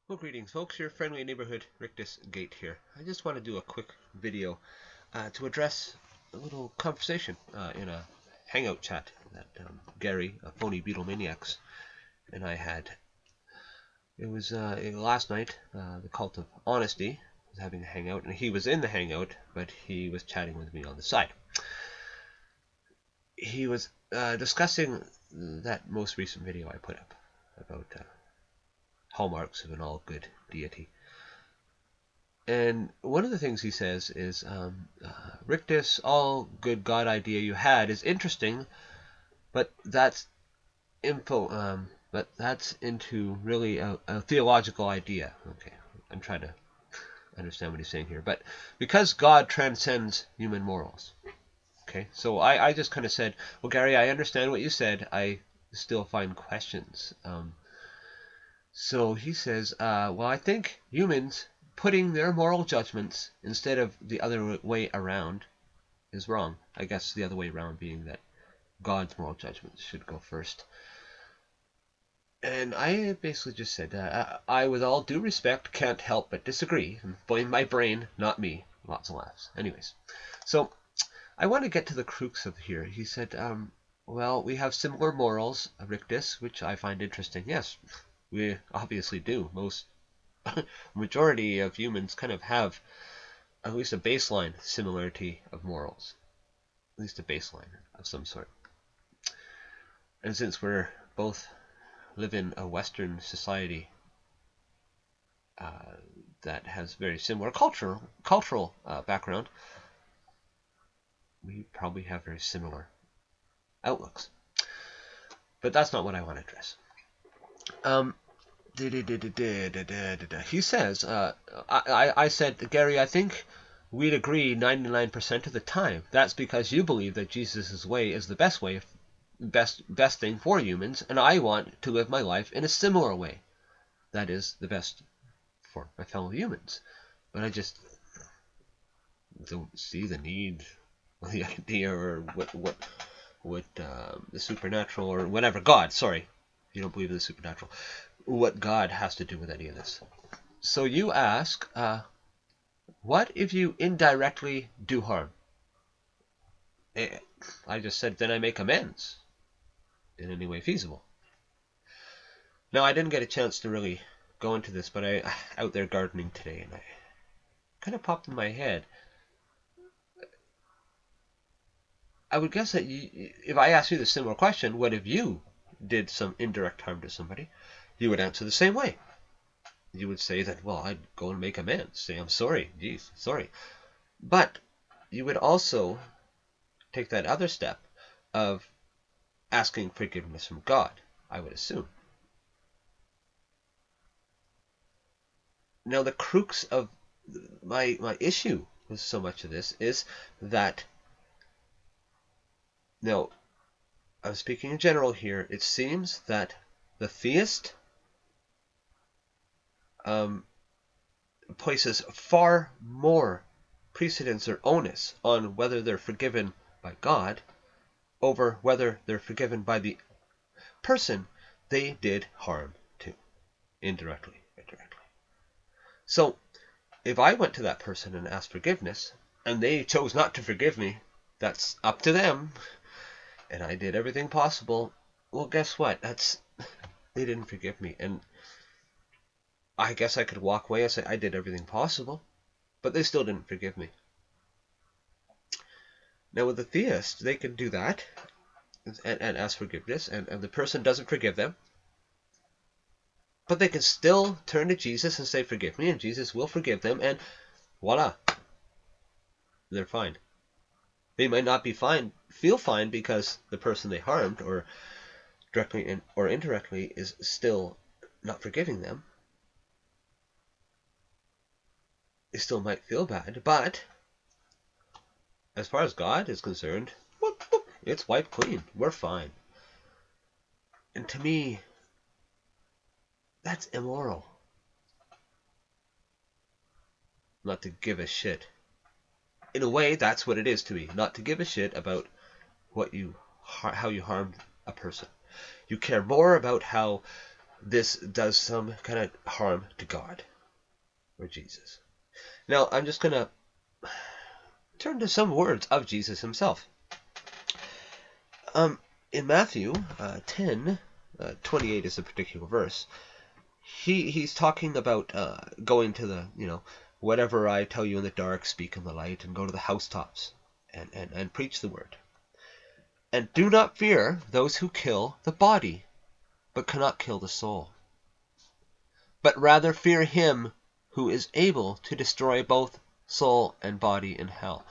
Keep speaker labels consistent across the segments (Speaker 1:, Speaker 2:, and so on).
Speaker 1: Well, greetings, folks. Your friendly neighborhood Rictus Gate here. I just want to do a quick video to address a little conversation in a hangout chat that Gary, Phoneybeetlemaniacxs, and I had. It was last night. The Cult of Honesty was having a hangout, and he was in the hangout, but he was chatting with me on the side. He was discussing that most recent video I put up about hallmarks of an all-good deity. And one of the things he says is, Rictus, all good God idea you had is interesting, but that's into really a theological idea. Okay, I'm trying to understand what he's saying here. But because God transcends human morals. Okay, so I just kind of said, well, Gary, I understand what you said. I still find questions. So he says, well, I think humans putting their moral judgments instead of the other way around is wrong. I guess the other way around being that God's moral judgments should go first. And I basically just said, I, with all due respect, can't help but disagree. And blame my brain, not me. Lots of laughs. Anyways, so I want to get to the crux of here. He said, well, we have similar morals, Rictus, which I find interesting. Yes. We obviously do. Most majority of humans kind of have at least a baseline similarity of morals. At least a baseline of some sort. And since we're both live in a Western society that has very similar cultural background, we probably have very similar outlooks. But that's not what I want to address. He says, I said, Gary, I think we'd agree 99% of the time. That's because you believe that Jesus' way is the best way, best thing for humans, and I want to live my life in a similar way. That is the best for my fellow humans. But I just don't see the need, or the idea, or what the supernatural, or whatever, God, sorry, you don't believe in the supernatural, what God has to do with any of this. So you ask, what if you indirectly do harm? I just said, then I make amends in any way feasible. Now, I didn't get a chance to really go into this, but I out there gardening today, and I kind of popped in my head. I would guess that if I asked you the similar question, what if you did some indirect harm to somebody? You would answer the same way. You would say that, well, I'd go and make amends. Say, I'm sorry. Geez, sorry. But you would also take that other step of asking forgiveness from God, I would assume. Now, the crux of my issue with so much of this is that, now, I'm speaking in general here, it seems that the theist places far more precedence or onus on whether they're forgiven by God over whether they're forgiven by the person they did harm to, indirectly or directly. So, if I went to that person and asked forgiveness, and they chose not to forgive me, that's up to them, and I did everything possible, well, guess what? They didn't forgive me, and I guess I could walk away and say I did everything possible, but they still didn't forgive me. Now with the theist, they can do that and ask forgiveness, and the person doesn't forgive them, but they can still turn to Jesus and say, forgive me, and Jesus will forgive them, and voila, they're fine. They might not feel fine because the person they harmed, or directly or indirectly, is still not forgiving them. They still might feel bad, but as far as God is concerned, whoop, whoop, it's wiped clean. We're fine. And to me, that's immoral. Not to give a shit. In a way, that's what it is to me. Not to give a shit about how you harmed a person. You care more about how this does some kind of harm to God or Jesus. Now, I'm just going to turn to some words of Jesus himself. In Matthew 10:28 is a particular verse. He's talking about going to the, whatever I tell you in the dark, speak in the light, and go to the housetops and preach the word. And do not fear those who kill the body, but cannot kill the soul. But rather fear him who is able to destroy both soul and body in hell.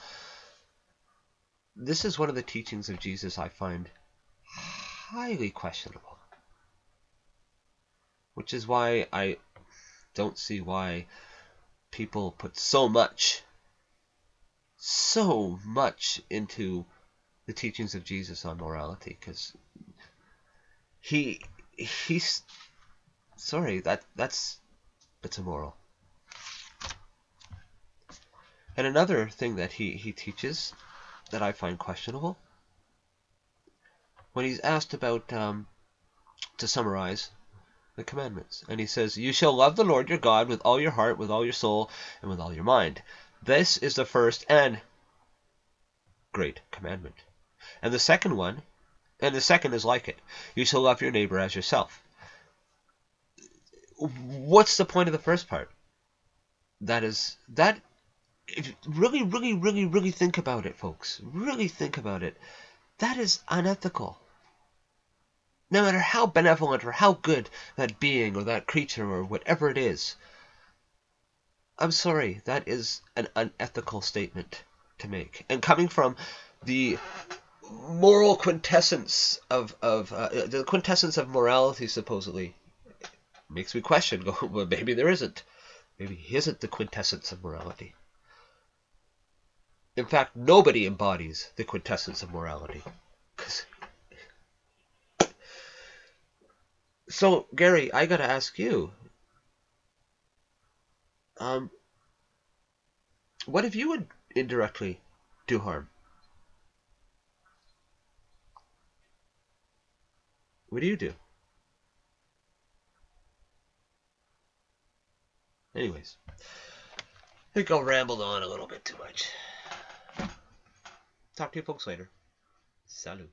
Speaker 1: This is one of the teachings of Jesus I find highly questionable. Which is why I don't see why people put so much into the teachings of Jesus on morality, because he's sorry, that's immoral. And another thing that he teaches that I find questionable, when he's asked about to summarize the commandments, and he says, "You shall love the Lord your God with all your heart, with all your soul, and with all your mind. This is the first and great commandment. And the second is like it. You shall love your neighbor as yourself." What's the point of the first part? If you really think about it, folks, really think about it, that is unethical. No matter how benevolent or how good that being or that creature or whatever it is, I'm sorry, that is an unethical statement to make. And coming from the moral quintessence of the quintessence of morality, supposedly, makes me question, well, maybe there isn't. Maybe he isn't the quintessence of morality. In fact, nobody embodies the quintessence of morality. So, Gary, I gotta ask you, what if you would indirectly do harm? What do you do? Anyways, I think I rambled on a little bit too much. Talk to you folks later. Salut.